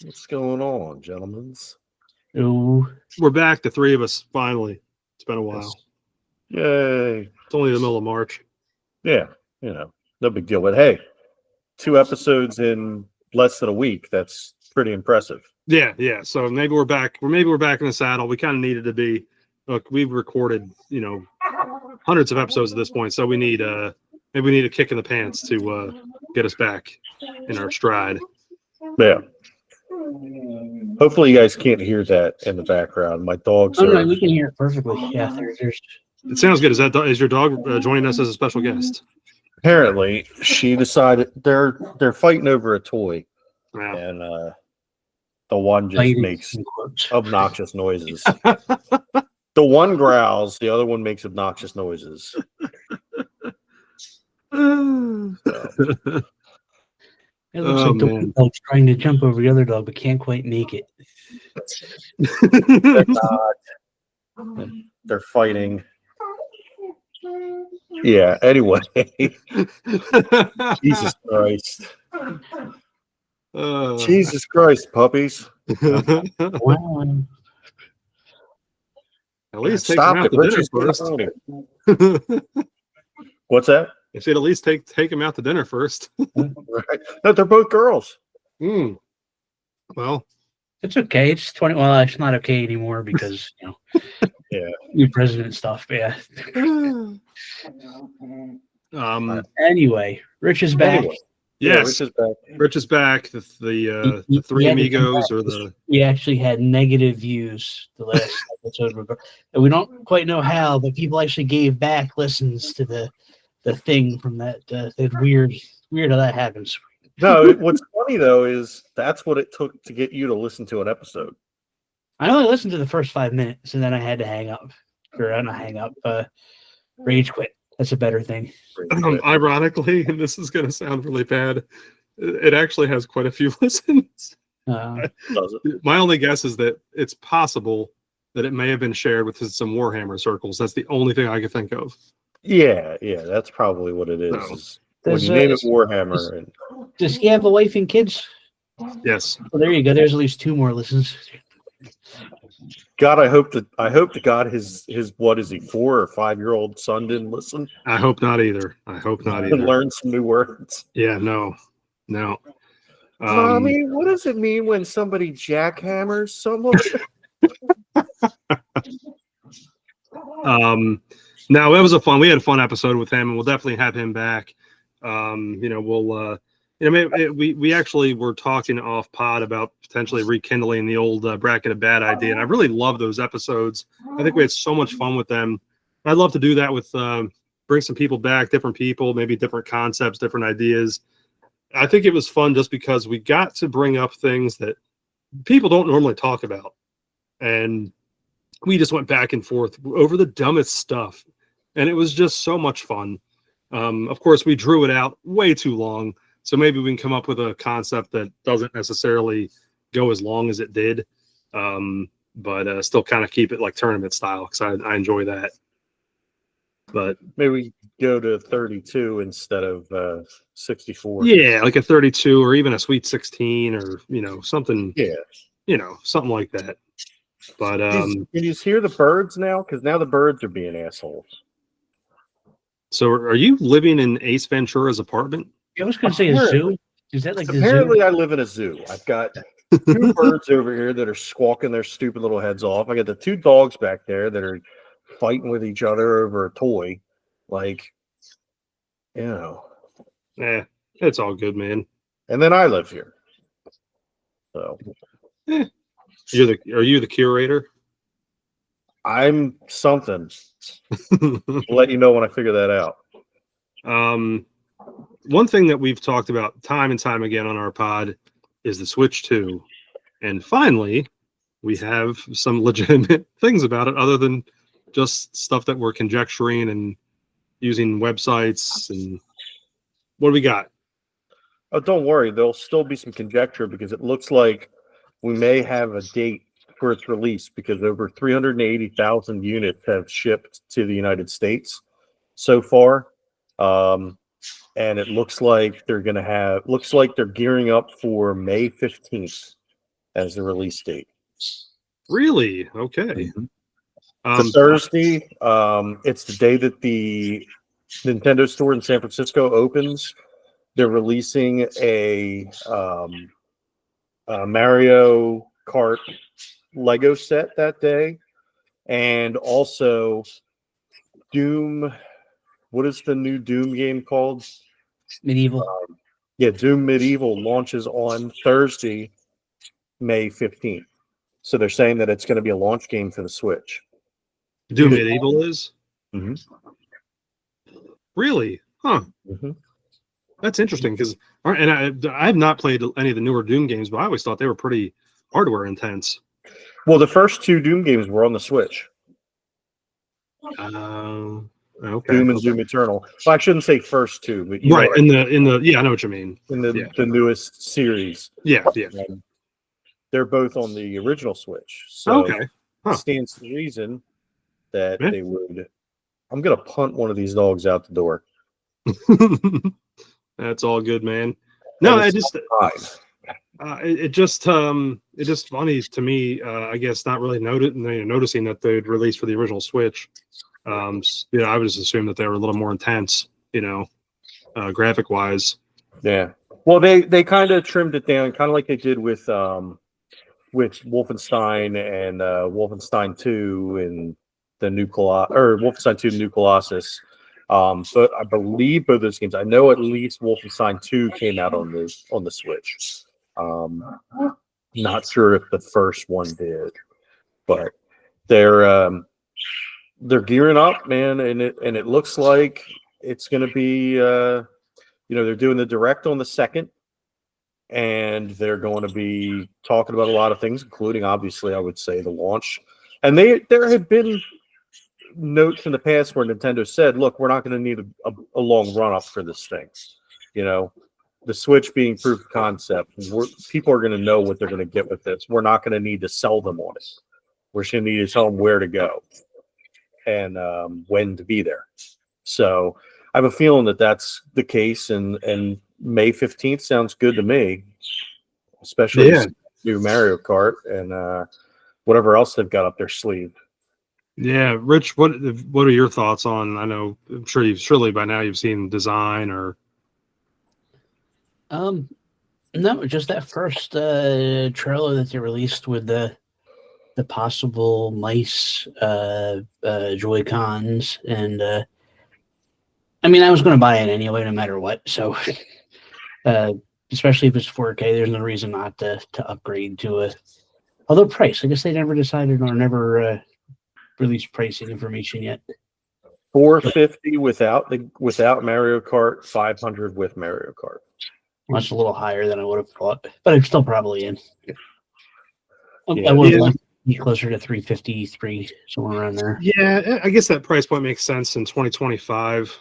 What's going on, gentlemen? Ooh. We're back, the three of us, finally. It's been a while. Yay. It's only the middle of March. Yeah, no big deal. But hey, 2 episodes in less than a week. That's pretty impressive. Yeah. So maybe we're back. Maybe we're back in the saddle. We kind of needed to be. Look, we've recorded, hundreds of episodes at this point. So we need maybe we need a kick in the pants to get us back in our stride. Yeah. Hopefully you guys can't hear that in the background. My dogs Oh, are... no, we can hear it perfectly. Yeah, there's... It sounds good. Is your dog joining us as a special guest? Apparently, she decided they're fighting over a toy, Yeah. and the one just makes obnoxious noises. The one growls, the other one makes obnoxious noises. It looks like the one dog's trying to jump over the other dog, but can't quite make it. They're not. They're fighting. Yeah, anyway. Jesus Christ. Jesus Christ, puppies. Wow. At least take them out to dinner first. What's that? I said at least take them out to dinner first. Right. No, they're both girls. Well, it's okay. It's 20. Well, it's not okay anymore because yeah, new president stuff. Yeah. Anyway, Rich is back. Anyway. Yes, yeah, Rich is back. The three amigos, or the we actually had negative views the last episode, and we don't quite know how, but people actually gave back listens to the thing from that weird how that happens. No, what's funny though is that's what it took to get you to listen to an episode. I only listened to the first 5 minutes, and then I had to hang up. Or not hang up, rage quit. That's a better thing. Ironically, and this is going to sound really bad, it actually has quite a few listens. Does it? My only guess is that it's possible that it may have been shared with some Warhammer circles. That's the only thing I can think of. Yeah, that's probably what it is. When you name it Warhammer. Does he have a wife and kids? Yes. Well, there you go. There's at least 2 more listens. God, I hope to God his what is he, 4 or 5-year-old son didn't listen. I hope not either. Learn some new words. Yeah, no. Mommy, what does it mean when somebody jackhammers someone? No, it was we had a fun episode with him, and we'll definitely have him back. We actually were talking off pod about potentially rekindling the old Bracket of Bad idea, and I really love those episodes. I think we had so much fun with them. I'd love to do that with bring some people back, different people, maybe different concepts, different ideas. I think it was fun just because we got to bring up things that people don't normally talk about, and we just went back and forth over the dumbest stuff, and it was just so much fun. Of course, we drew it out way too long. So maybe we can come up with a concept that doesn't necessarily go as long as it did, but still kind of keep it like tournament style, because I enjoy that. But maybe we go to 32 instead of 64. Yeah, like a 32 or even a Sweet 16 or something. Yeah, something like that. But can you hear the birds now? Because now the birds are being assholes. So are you living in Ace Ventura's apartment? I was going to say a zoo. Is that like apparently the zoo? I live in a zoo. I've got 2 birds over here that are squawking their stupid little heads off. I got the 2 dogs back there that are fighting with each other over a toy. It's all good, man. And then I live here. So are you the curator? I'm something. I'll let you know when I figure that out. One thing that we've talked about time and time again on our pod is the Switch 2. And finally, we have some legitimate things about it other than just stuff that we're conjecturing and using websites. And what do we got? Oh, don't worry. There'll still be some conjecture because it looks like we may have a date for its release because over 380,000 units have shipped to the United States so far. And it looks like they're gearing up for May 15th as the release date. Really? Okay. It's a Thursday. It's the day that the Nintendo store in San Francisco opens. They're releasing a Mario Kart Lego set that day, and also Doom. What is the new Doom game called? Medieval. Yeah, Doom Medieval launches on Thursday, May 15th. So they're saying that it's going to be a launch game for the Switch. Doom Medieval is? Mm-hmm. Really? Huh. Mm-hmm. That's interesting because, and I have not played any of the newer Doom games, but I always thought they were pretty hardware intense. Well, the first two Doom games were on the Switch. Okay. Doom and Doom Eternal. Well, I shouldn't say first two, but right in the yeah, I know what you mean. In the newest series. Yeah. They're both on the original Switch. So okay. It stands to reason that they would. I'm gonna punt one of these dogs out the door. That's all good, man. No, it just funny to me. I guess not really noticing that they'd released for the original Switch. I would just assume that they were a little more intense, graphic wise. Yeah. Well, they kind of trimmed it down, kind of like they did with Wolfenstein and Wolfenstein 2 and the new Wolfenstein 2 New Colossus. But I believe both those games. I know at least Wolfenstein 2 came out on the Switch. Not sure if the first one did, but they're gearing up, man, and it looks like it's going to be. They're doing the direct on the 2nd, and they're going to be talking about a lot of things, including obviously, I would say, the launch. And there have been notes in the past where Nintendo said, look, we're not going to need a long run up for this thing. The Switch being proof of concept, people are going to know what they're going to get with this. We're not going to need to sell them on it. We're just going to need to tell them where to go and when to be there. So I have a feeling that that's the case, and May 15th sounds good to me, especially new Mario Kart and whatever else they've got up their sleeve. Yeah, Rich, what are your thoughts on? I'm sure surely by now you've seen design or. No, just that first trailer that they released with the possible mice Joy-Cons, and I was going to buy it anyway, no matter what. So, especially if it's 4K, there's no reason not to upgrade to a. Although price, I guess they never decided or never released pricing information yet. $450 without Mario Kart, $500 with Mario Kart. Well, that's a little higher than I would have thought, but I'm still probably in. I would have liked to be closer to 353, somewhere around there. Yeah, I guess that price point makes sense in 2025.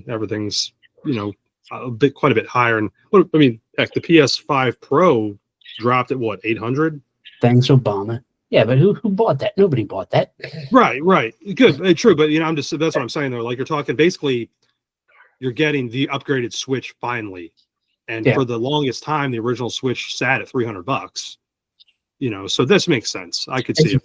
Everything's quite a bit higher, and heck, the PS5 Pro dropped at what, 800? Thanks, Obama. Yeah, but who bought that? Nobody bought that. Right. Good, true. But that's what I'm saying though. Like, you're talking basically, you're getting the upgraded Switch finally, and for the longest time, the original Switch sat at $300. So this makes sense. I could see it.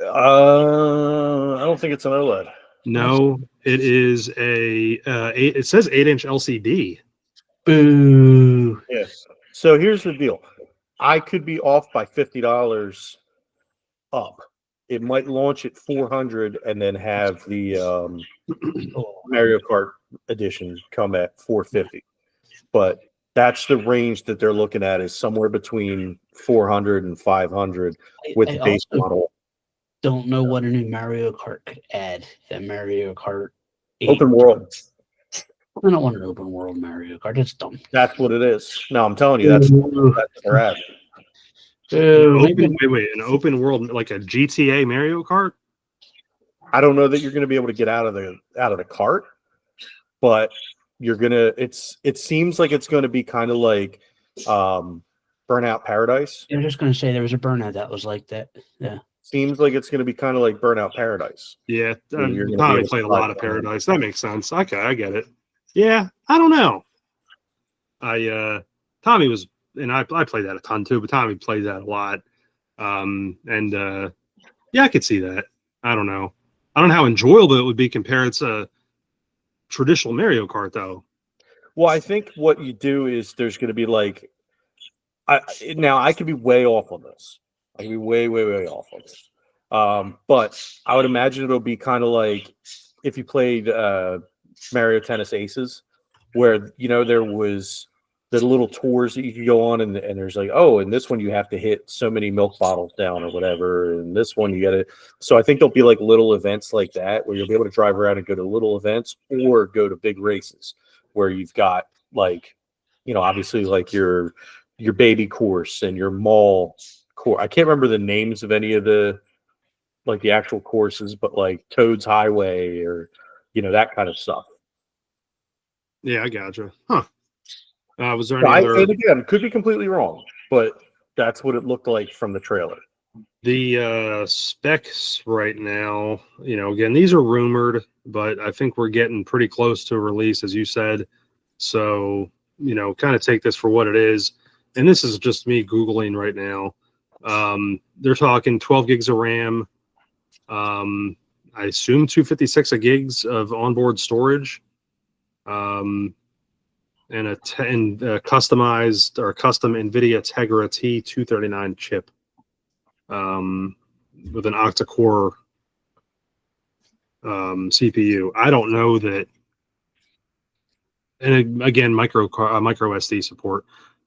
I don't think it's an OLED. No, it is it says 8-inch LCD. Boo. Yeah. So here's the deal. I could be off by $50 up. It might launch at $400 and then have the Mario Kart edition come at $450. But that's the range that they're looking at, is somewhere between $400 and $500 with the base model. Don't know what a new Mario Kart could add. That Mario Kart 8. Open world. I don't want an open world Mario Kart. It's dumb. That's what it is. No, I'm telling you, that's what they're at. An open world like a GTA Mario Kart? I don't know that you're going to be able to get out of the cart, but you're gonna. It seems like it's going to be kind of like Burnout Paradise. I was just going to say there was a Burnout that was like that. Yeah. Seems like it's going to be kind of like Burnout Paradise. Yeah, Tommy played a lot of Paradise. That makes sense. Okay, I get it. Yeah, I don't know. Tommy was and I play that a ton too, but Tommy plays that a lot. Yeah, I could see that. I don't know how enjoyable it would be compared to traditional Mario Kart though. Well, I think what you do is there's going to be like, now I could be way off on this. I could be way, way, way off on this. But I would imagine it'll be kind of like if you played Mario Tennis Aces, where there was the little tours that you could go on, and there's like, oh, and this one you have to hit so many milk bottles down or whatever, and this one you got to. So I think there'll be like little events like that where you'll be able to drive around and go to little events or go to big races where you've got like, obviously like your baby course and your mall course. I can't remember the names of any of the like the actual courses, but like Toad's Highway or that kind of stuff. Yeah, I gotcha. Huh. Was there any other? And again, could be completely wrong, but that's what it looked like from the trailer. The specs right now, again, these are rumored, but I think we're getting pretty close to a release, as you said. So, kind of take this for what it is. And this is just me Googling right now. They're talking 12 gigs of RAM. I assume 256 gigs of onboard storage. And a customized or custom NVIDIA Tegra T239 chip with an octa-core CPU. I don't know that, and again, micro SD support.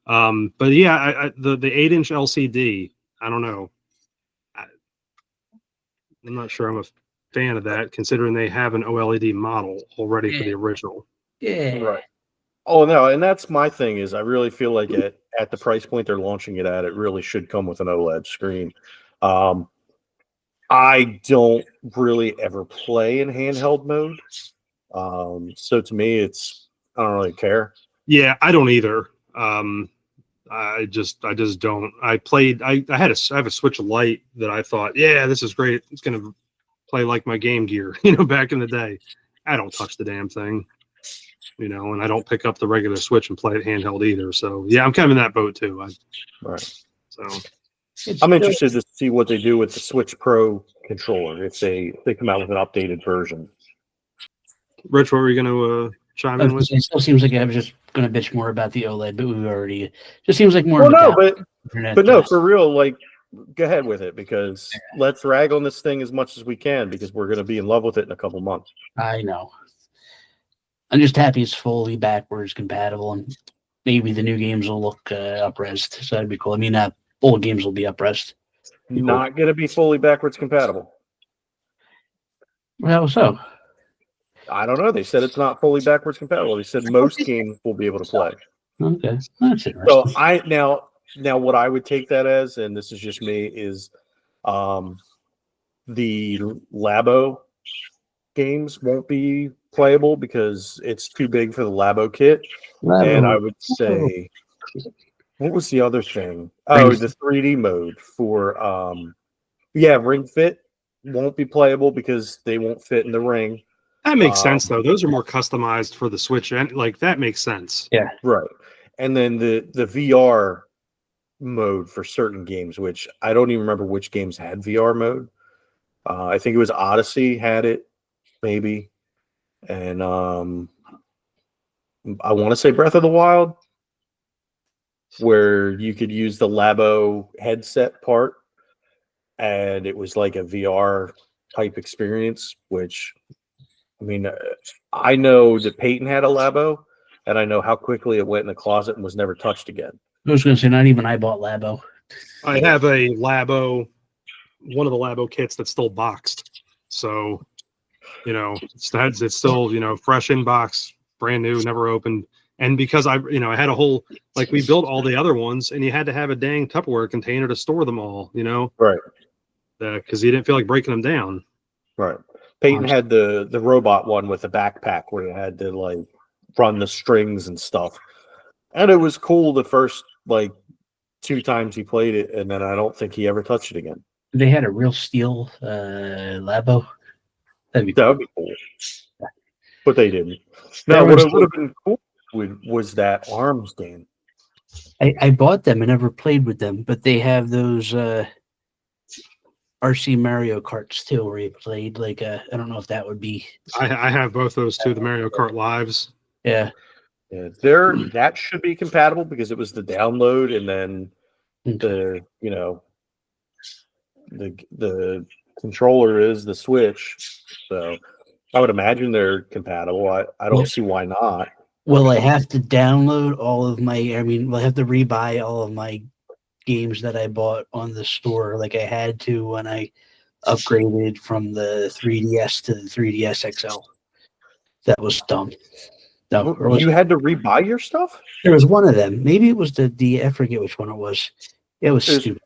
But yeah, the 8-inch LCD. I don't know. I'm not sure I'm a fan of that, considering they have an OLED model already for the original. Yeah. Right. Oh no, and that's my thing is I really feel like at the price point they're launching it at, it really should come with an OLED screen. I don't really ever play in handheld mode. So to me I don't really care. Yeah, I don't either. I just don't. I have a Switch Lite that I thought, yeah, this is great. It's gonna play like my Game Gear, back in the day. I don't touch the damn thing. And I don't pick up the regular Switch and play it handheld either. So yeah, I'm kind of in that boat too. Right. So I'm interested to see what they do with the Switch Pro controller if they come out with an updated version. Rich, what were you going to chime in with? It still seems like I was just going to bitch more about the OLED, but we've already. Just seems like more. Well, no, but no, for real, like go ahead with it because let's rag on this thing as much as we can because we're going to be in love with it in a couple months. I know. I'm just happy it's fully backwards compatible, and maybe the new games will look up-resed. So that'd be cool. I mean, old games will be up-resed. Not going to be fully backwards compatible. Well, so I don't know. They said it's not fully backwards compatible. They said most games will be able to play. Okay, that's interesting. So now what I would take that as, and this is just me, is the Labo games won't be playable because it's too big for the Labo kit. And I would say, what was the other thing? Oh, the 3D mode for Ring Fit won't be playable because they won't fit in the ring. That makes sense though. Those are more customized for the Switch, and like that makes sense. Yeah, right. And then the VR mode for certain games, which I don't even remember which games had VR mode. I think it was Odyssey had it, maybe. And I want to say Breath of the Wild, where you could use the Labo headset part, and it was like a VR type experience, which, I mean, I know that Peyton had a Labo, and I know how quickly it went in the closet and was never touched again. I was going to say, not even I bought Labo. I have a Labo, one of the Labo kits that's still boxed. So, it's still, fresh in box, brand new, never opened. And because I had a whole, like we built all the other ones and you had to have a dang Tupperware container to store them all, Right. Because you didn't feel like breaking them down. Right. Peyton had the robot one with a backpack where you had to like run the strings and stuff. And it was cool the first like 2 times he played it, and then I don't think he ever touched it again. They had a real steel Labo. That would be cool. But they didn't. Now, what would have been cool was that ARMS game. I bought them and never played with them, but they have those RC Mario Karts too, where you played like I don't know if that would be. I have both those too, the Mario Kart Lives. Yeah. Yeah, that should be compatible because it was the download and then the the controller is the Switch. So I would imagine they're compatible. I don't see why not. Will I have to download all of my? I mean, will I have to rebuy all of my games that I bought on the store, like I had to when I upgraded from the 3DS to the 3DS XL? That was dumb. No, You had to rebuy your stuff? there was one of them. Maybe it was the D. I forget which one it was. It was stupid.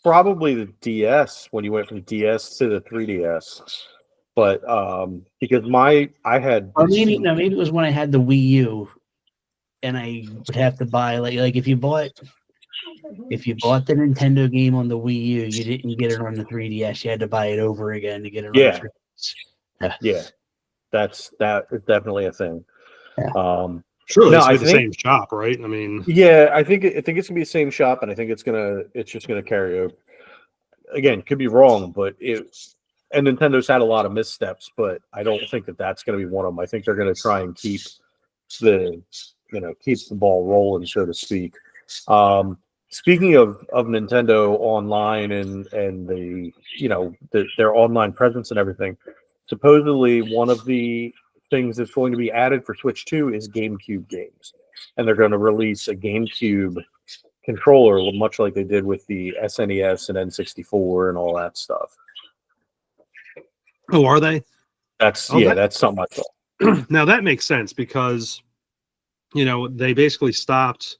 Probably the DS when you went from DS to the 3DS. But because I had Or maybe it was when I had the Wii U, and I would have to buy like if you bought the Nintendo game on the Wii U, you didn't get it on the 3DS. You had to buy it over again to get it on the 3DS. Yeah, that is definitely a thing. Yeah. Surely no, it's I the think, same shop, right? I mean, yeah, I think it's gonna be the same shop, and I think it's just gonna carry over. Again, could be wrong, but and Nintendo's had a lot of missteps, but I don't think that's going to be one of them. I think they're going to try and keep the ball rolling, so to speak. Speaking of Nintendo Online and the their online presence and everything, supposedly one of the things that's going to be added for Switch 2 is GameCube games, and they're going to release a GameCube controller, much like they did with the SNES and N64 and all that stuff. oh, are they? That's something I thought. Now that makes sense because they basically stopped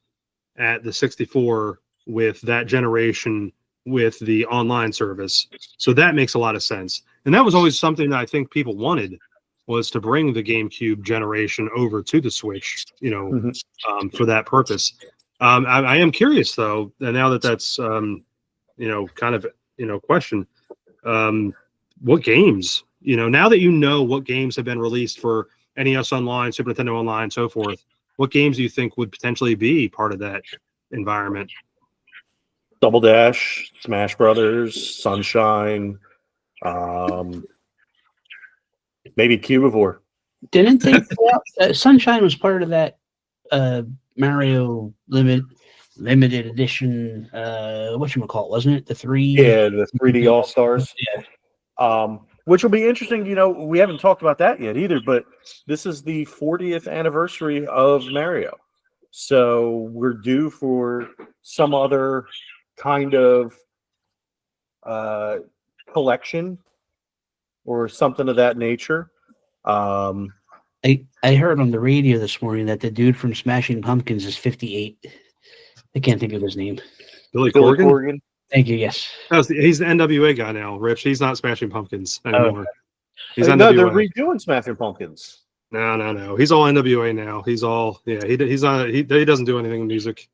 at the 64 with that generation with the online service, so that makes a lot of sense. And that was always something that I think people wanted, was to bring the GameCube generation over to the Switch, for that purpose. I am curious though, now that that's kind of question, what games, now that what games have been released for NES Online, Super Nintendo Online, so forth, what games do you think would potentially be part of that environment? Double Dash, Smash Brothers, Sunshine, maybe Cubivore. Didn't they? Sunshine was part of that Mario limited edition. Whatchamacallit, wasn't it? The 3. Yeah, the 3D All Stars. Yeah. Which will be interesting. We haven't talked about that yet either, but this is the 40th anniversary of Mario. So we're due for some other kind of collection or something of that nature. I heard on the radio this morning that the dude from Smashing Pumpkins is 58. I can't think of his name. Billy Corgan? Thank you. Yes. He's the NWA guy now, Rich. He's not Smashing Pumpkins anymore. He's no, they're redoing Smashing Pumpkins. No. He's all NWA now. He's all he doesn't do anything in music.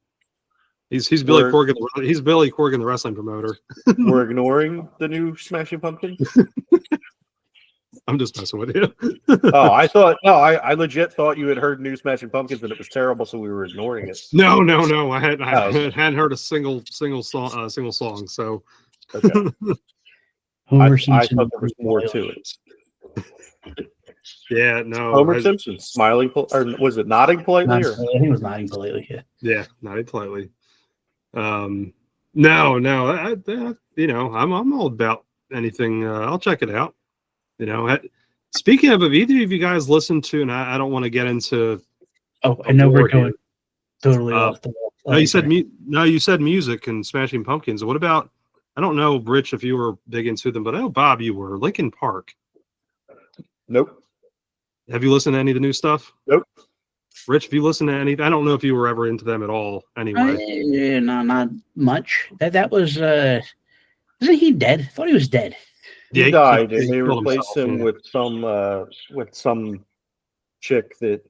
He's Billy Corgan. He's Billy Corgan, the wrestling promoter. We're ignoring the new Smashing Pumpkins. I'm just messing with you. I legit thought you had heard new Smashing Pumpkins and it was terrible, so we were ignoring it. No. I hadn't heard a single song. So okay. I thought there was more to it. Yeah, no. Homer Simpson smiling, or was it nodding politely? I think it was nodding politely. Yeah, nodding politely. No. I'm all about anything. I'll check it out. Speaking of either of you guys listened to, and I don't want to get into. Oh, I know we're going totally off the wall. No, you said music and Smashing Pumpkins. What about? I don't know, Rich, if you were big into them, but I know Bob, you were. Linkin Park. Nope. Have you listened to any of the new stuff? Nope. Rich, have you listened to any? I don't know if you were ever into them at all. Anyway, no, not much. That was. Isn't he dead? I thought he was dead. He died, and they replaced him with some chick that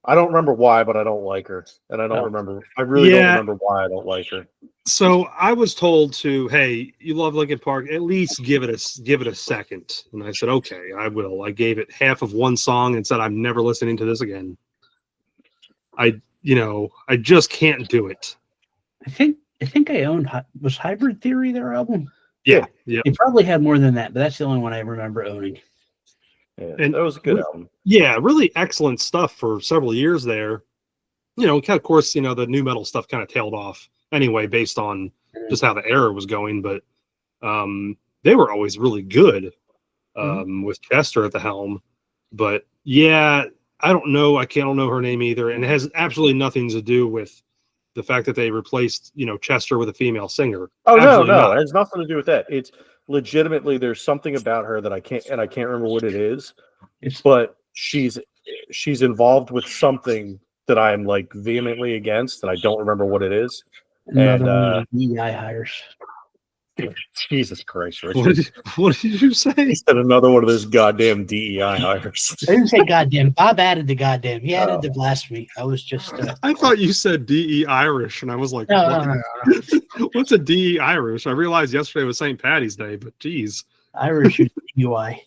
I don't remember why, but I don't like her, and I don't remember. I really don't remember why I don't like her. So I was told to, hey, you love Linkin Park, at least give it a second, and I said, okay, I will. I gave it half of one song and said, I'm never listening to this again. I just can't do it. I think I owned was Hybrid Theory their album. Yeah. They probably had more than that, but that's the only one I remember owning. Yeah, And that was a good album. Yeah, really excellent stuff for several years there. Of course, the new metal stuff kind of tailed off anyway, based on just how the era was going. But they were always really good with Chester at the helm. But yeah, I don't know. I don't know her name either. And it has absolutely nothing to do with the fact that they replaced, Chester with a female singer. Oh, Absolutely no, not. it has nothing to do with that. It's legitimately, there's something about her that I can't remember what it is, but she's involved with something that I'm like vehemently against, and I don't remember what it is. Another one of the DEI hires. Jesus Christ, Richard. What did you say? He said another one of those goddamn DEI hires. I didn't say goddamn. Bob added the goddamn. He added the blasphemy. I was just. I thought you said DE Irish, and I was like, no. What's a DE Irish? I realized yesterday was St. Patty's Day, but geez. Irish is DUI.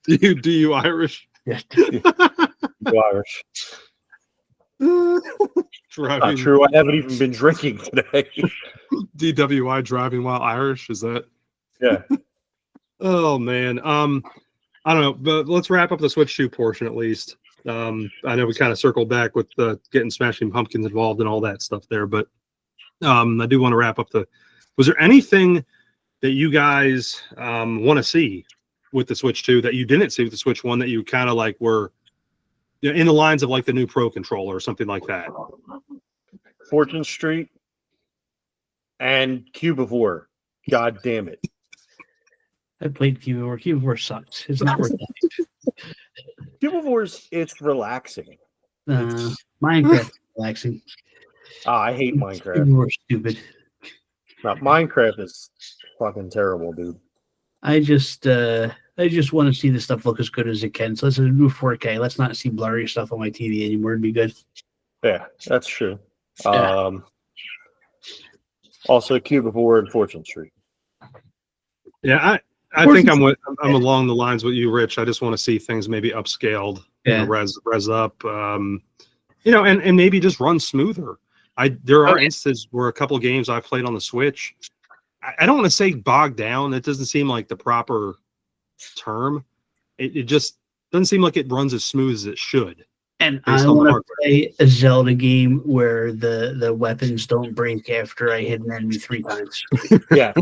Do you Irish? Yes. You Irish. Not true. I haven't even been drinking today. DWI, driving while Irish, is that? Yeah. Oh man. I don't know, but let's wrap up the Switch 2 portion at least. I know we kind of circled back with getting Smashing Pumpkins involved and all that stuff there, but I do want to wrap up was there anything that you guys want to see with the Switch 2 that you didn't see with the Switch 1 that you kind of like were in the lines of like the new Pro controller or something like that? Fortune Street and Cubivore. God damn it. I played Cubivore. Cubivore sucks. It's not worth it. Cubivore's, it's relaxing. Minecraft is relaxing. I hate Minecraft. Cubivore's stupid. No, Minecraft is fucking terrible, dude. I just want to see the stuff look as good as it can. So let's do 4K. Let's not see blurry stuff on my TV anymore. It'd be good. Yeah, that's true. Yeah. Also, Cubivore and Fortune Street. Yeah, I think I'm along the lines with you, Rich. I just want to see things maybe upscaled, res up, and maybe just run smoother. There are instances where a couple of games I've played on the Switch, I don't want to say bogged down. That doesn't seem like the proper term. It just doesn't seem like it runs as smooth as it should. And I want to play a Zelda game where the weapons don't break after I hit an enemy 3 times. Yeah,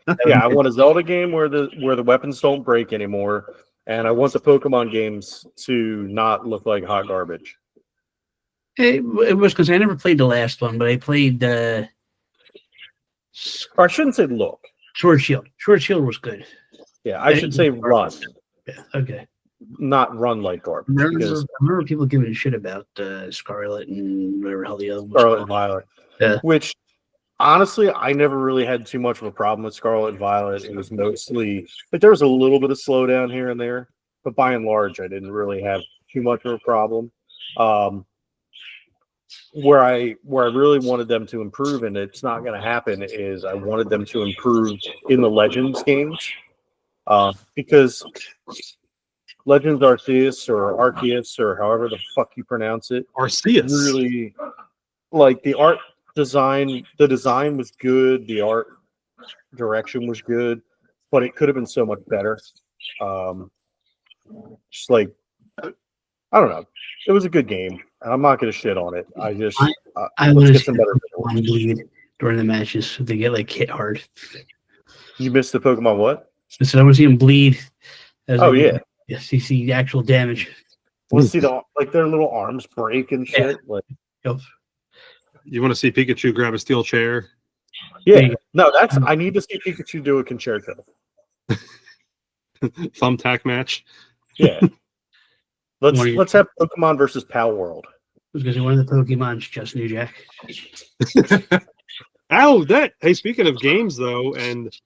I want a Zelda game where the weapons don't break anymore, and I want the Pokemon games to not look like hot garbage. It was because I never played the last one, but I played or I shouldn't say look. Sword Shield. Sword Shield was good. Yeah, I should say run. Yeah, okay. Not run like garbage. I remember people giving a shit about Scarlet and whatever hell the other one was. Scarlet and Violet. Yeah. Which, honestly, I never really had too much of a problem with Scarlet and Violet. It was mostly, but there was a little bit of slowdown here and there. But by and large, I didn't really have too much of a problem. Where I really wanted them to improve, and it's not going to happen, is I wanted them to improve in the Legends games. Because Legends Arceus or Arceus or however the fuck you pronounce it. Arceus. Really, like the art design, the design was good. The art direction was good, but it could have been so much better. Just like, I don't know. It was a good game. I'm not going to shit on it. I want to get some better bleed during the matches. They get like hit hard. You missed the Pokemon what? I said I want to see them bleed. Yeah. Yes, you see the actual damage. Want to see their little arms break and shit. Yeah. Like, you want to see Pikachu grab a steel chair? Yeah. No, I need to see Pikachu do a concerto. Thumbtack match. Yeah. Let's have Pokemon versus Pal World. I was going to say one of the Pokemon's just New Jack. Hey, speaking of games though, and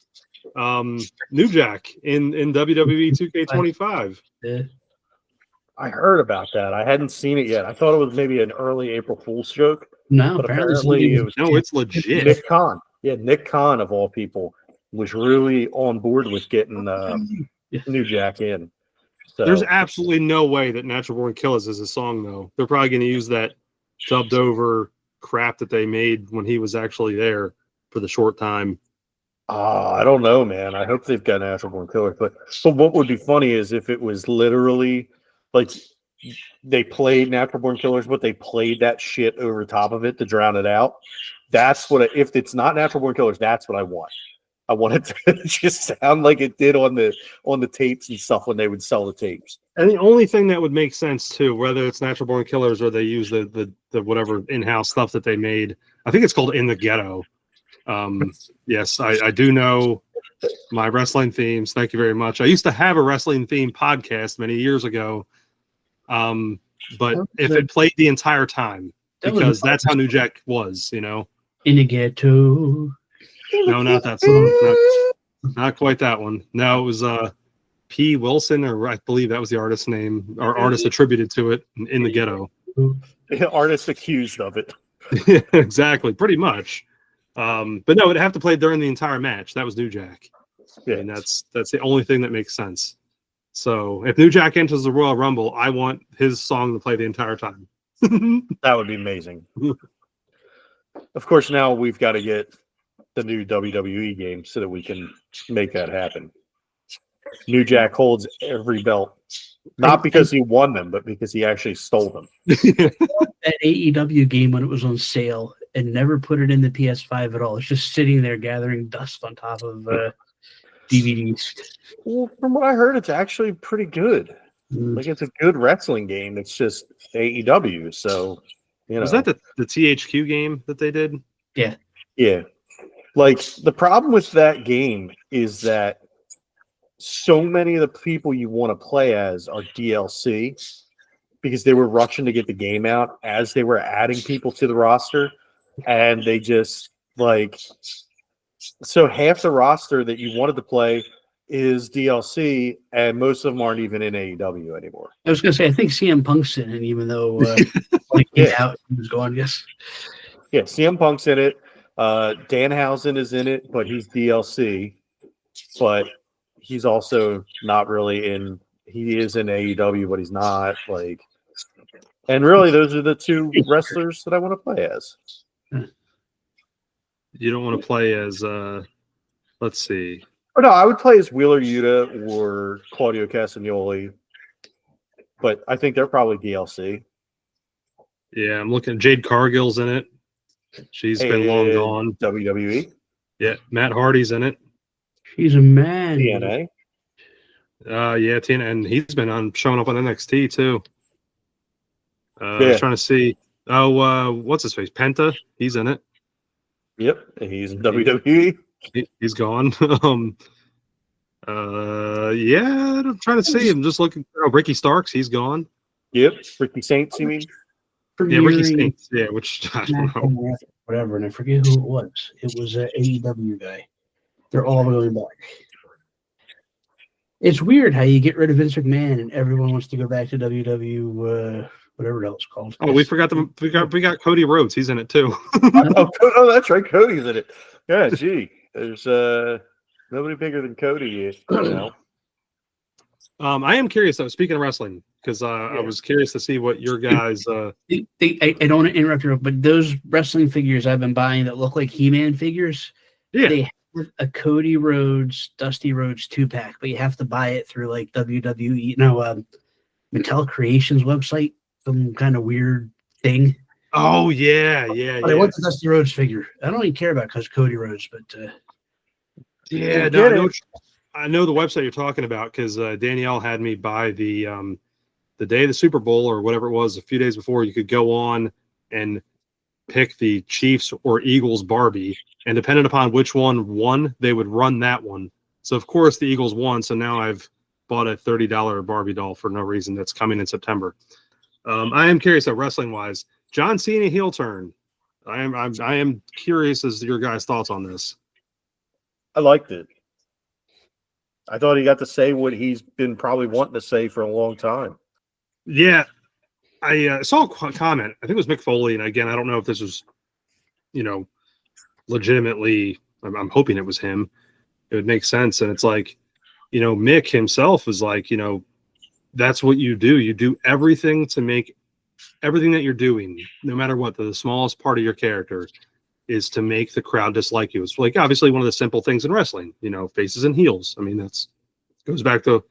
New Jack in WWE 2K25. Yeah. I heard about that. I hadn't seen it yet. I thought it was maybe an early April Fool's joke. No, but apparently it was. No, it's legit. Nick Khan. Yeah, Nick Khan of all people was really on board with getting New Jack in. So, there's absolutely no way that Natural Born Killers is a song though. They're probably going to use that dubbed over crap that they made when he was actually there for the short time. I don't know, man. I hope they've got Natural Born Killers, but what would be funny is if it was literally like they played Natural Born Killers, but they played that shit over top of it to drown it out. That's what if it's not Natural Born Killers, that's what I want. I want it to just sound like it did on the tapes and stuff when they would sell the tapes. And the only thing that would make sense too, whether it's Natural Born Killers or they use the whatever in-house stuff that they made, I think it's called In the Ghetto. Yes, I do know my wrestling themes. Thank you very much. I used to have a wrestling theme podcast many years ago. But if it played the entire time, because that's how New Jack was, you know. In the Ghetto. No, not that song. Not quite that one. No, it was P. Wilson, or I believe that was the artist's name, or artist attributed to it, In the Ghetto. Artist accused of it. Exactly, pretty much. But no, it'd have to play during the entire match. That was New Jack. Yeah, and that's the only thing that makes sense. So if New Jack enters the Royal Rumble, I want his song to play the entire time. That would be amazing. Of course, now we've got to get the new WWE game so that we can make that happen. New Jack holds every belt, not because he won them, but because he actually stole them. That AEW game when it was on sale and never put it in the PS5 at all. It's just sitting there gathering dust on top of DVDs. Well, from what I heard, it's actually pretty good. Like, it's a good wrestling game. It's just AEW, so you know. Was that the THQ game that they did? Yeah. Yeah. Like, the problem with that game is that so many of the people you want to play as are DLC because they were rushing to get the game out as they were adding people to the roster, and they just like so half the roster that you wanted to play is DLC, and most of them aren't even in AEW anymore. I was going to say, I think CM Punk's in it, even though when he came out, he was gone, yes. Yeah, CM Punk's in it. Danhausen is in it, but he's DLC. But he's also not really in. He is in AEW, but he's not. Like, and really, those are the two wrestlers that I want to play as. You don't want to play as, let's see. Oh, no, I would play as Wheeler Yuta or Claudio Castagnoli, but I think they're probably DLC. Yeah, I'm looking. Jade Cargill's in it. She's been long gone. WWE. Yeah, Matt Hardy's in it. He's a man. TNA. Yeah, TNA, and he's been showing up on NXT too. I Yeah. was trying to see. Oh, what's his face? Penta. He's in it. Yep, he's in WWE. He's gone. Yeah, I'm trying to see. I'm just looking. Oh, Ricky Starks. He's gone. Yep, Ricky Saints. You mean? Yeah, Ricky Saints. Yeah, which I don't know. Whatever, and I forget who it was. It was an AEW guy. They're all going back. It's weird how you get rid of Vince McMahon and everyone wants to go back to WWE, whatever else called. Oh, we forgot we got Cody Rhodes. He's in it too. Oh, that's right. Cody's in it. Yeah, gee, there's nobody bigger than Cody. You know. I am curious though. Speaking of wrestling, because I was curious to see what your guys. I don't want to interrupt you, but those wrestling figures I've been buying that look like He-Man figures, they have a Cody Rhodes, Dusty Rhodes 2-pack, but you have to buy it through like WWE, Mattel Creations website, some kind of weird thing. Oh yeah. But I want the Dusty Rhodes figure. I don't even care about Cody Rhodes, but yeah, no, I know the website you're talking about because Danielle had me buy the day of the Super Bowl or whatever it was a few days before. You could go on and pick the Chiefs or Eagles Barbie, and depending upon which one won, they would run that one. So of course the Eagles won. So now I've bought a $30 Barbie doll for no reason that's coming in September. I am curious, wrestling wise, John Cena heel turn. I am curious as to your guys' thoughts on this. I liked it. I thought he got to say what he's been probably wanting to say for a long time. Yeah, I saw a comment. I think it was Mick Foley, and again, I don't know if this was, legitimately. I'm hoping it was him. It would make sense, and it's like, Mick himself is like, that's what you do. You do everything to make everything that you're doing, no matter what, the smallest part of your character is to make the crowd dislike you. It's like obviously one of the simple things in wrestling, faces and heels. I mean, that's goes back to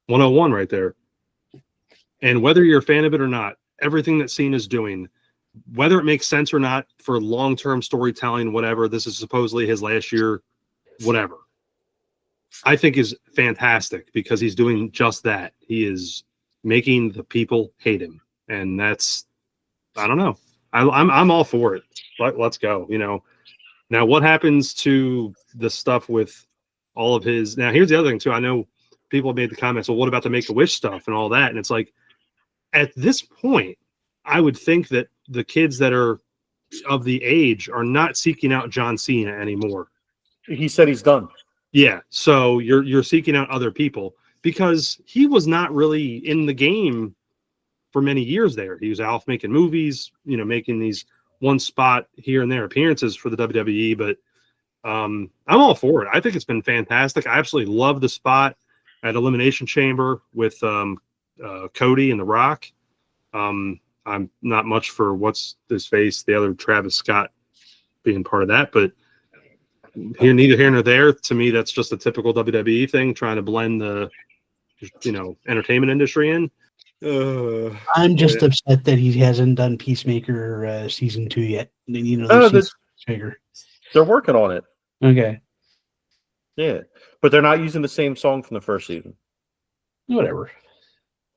101 right there. And whether you're a fan of it or not, everything that Cena is doing, whether it makes sense or not for long-term storytelling, whatever, this is supposedly his last year, whatever, I think is fantastic because he's doing just that. He is making the people hate him. And that's, I don't know. I'm all for it. Let's go. Now what happens to the stuff with all of his? Now here's the other thing too. I know people have made the comments. Well, what about the Make-A-Wish stuff and all that? And it's like, at this point, I would think that the kids that are of the age are not seeking out John Cena anymore. He said he's done. Yeah. So you're seeking out other people because he was not really in the game for many years there. He was off making movies, making these one spot here and there appearances for the WWE, but I'm all for it. I think it's been fantastic. I absolutely love the spot at Elimination Chamber with Cody and The Rock. I'm not much for what's his face, the other Travis Scott being part of that, but neither here nor there. To me, that's just a typical WWE thing, trying to blend the entertainment industry in. I'm just upset that he hasn't done Peacemaker season 2 yet. Peacemaker. They're working on it. Okay. Yeah, but they're not using the same song from the first season. Whatever.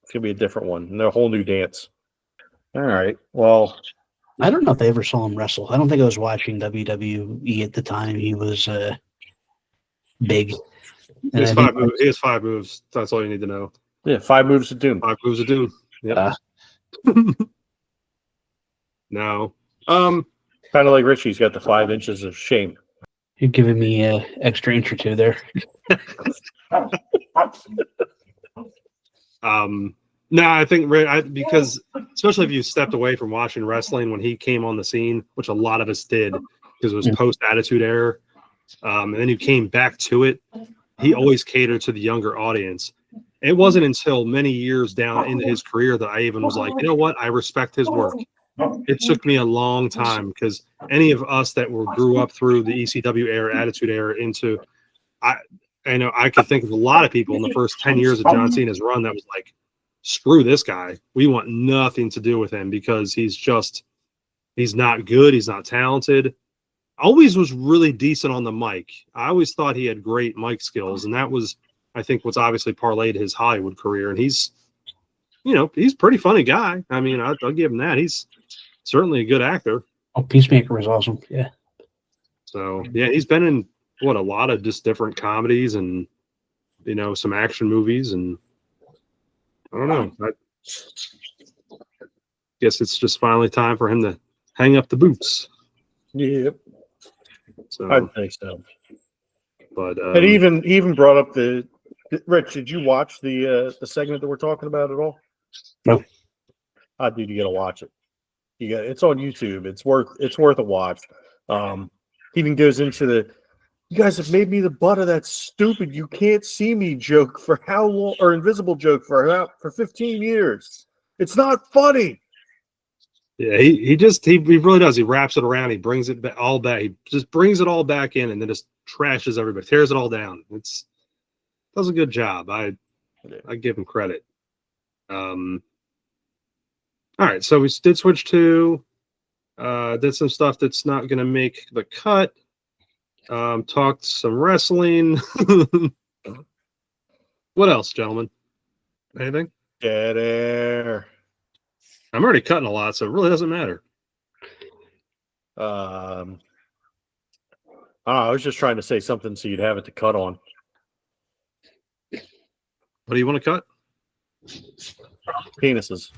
It's gonna be a different one. And a whole new dance. All right. Well, I don't know if I ever saw him wrestle. I don't think I was watching WWE at the time. He was big. He has 5 moves. That's all you need to know. Yeah, 5 moves of doom. 5 moves of doom. Yep. No. Kind of like Richie's got the 5 inches of shame. You're giving me an extra inch or two there. No, I think because especially if you stepped away from watching wrestling when he came on the scene, which a lot of us did because it was post Attitude Era, and then he came back to it. He always catered to the younger audience. It wasn't until many years down into his career that I even was like, you know what? I respect his work. It took me a long time because any of us that grew up through the ECW era, Attitude Era into, I could think of a lot of people in the first 10 years of John Cena's run that was like, screw this guy. We want nothing to do with him because he's not good. He's not talented. Always was really decent on the mic. I always thought he had great mic skills. And that was, I think, what's obviously parlayed his Hollywood career. And he's a pretty funny guy. I mean, I'll give him that. He's certainly a good actor. Oh, Peacemaker was awesome. Yeah. So, yeah, he's been in, a lot of just different comedies and, some action movies. And I don't know. I guess it's just finally time for him to hang up the boots. Yep. So, I think so. But and he even brought up Rich, did you watch the segment that we're talking about at all? No. Dude, you gotta watch it. It's on YouTube. It's worth a watch. He even goes into you guys have made me the butt of that stupid "you can't see me" joke for how long, or invisible joke for 15 years. It's not funny. Yeah, he really does. He wraps it around. He brings it all back. He just brings it all back in and then just trashes everybody, tears it all down. Does a good job. I give him credit. All right, so we did switch to did some stuff that's not going to make the cut. Talked some wrestling. What else, gentlemen? Anything? Dead air. I'm already cutting a lot, so it really doesn't matter. I was just trying to say something so you'd have it to cut on. What do you want to cut? Penises.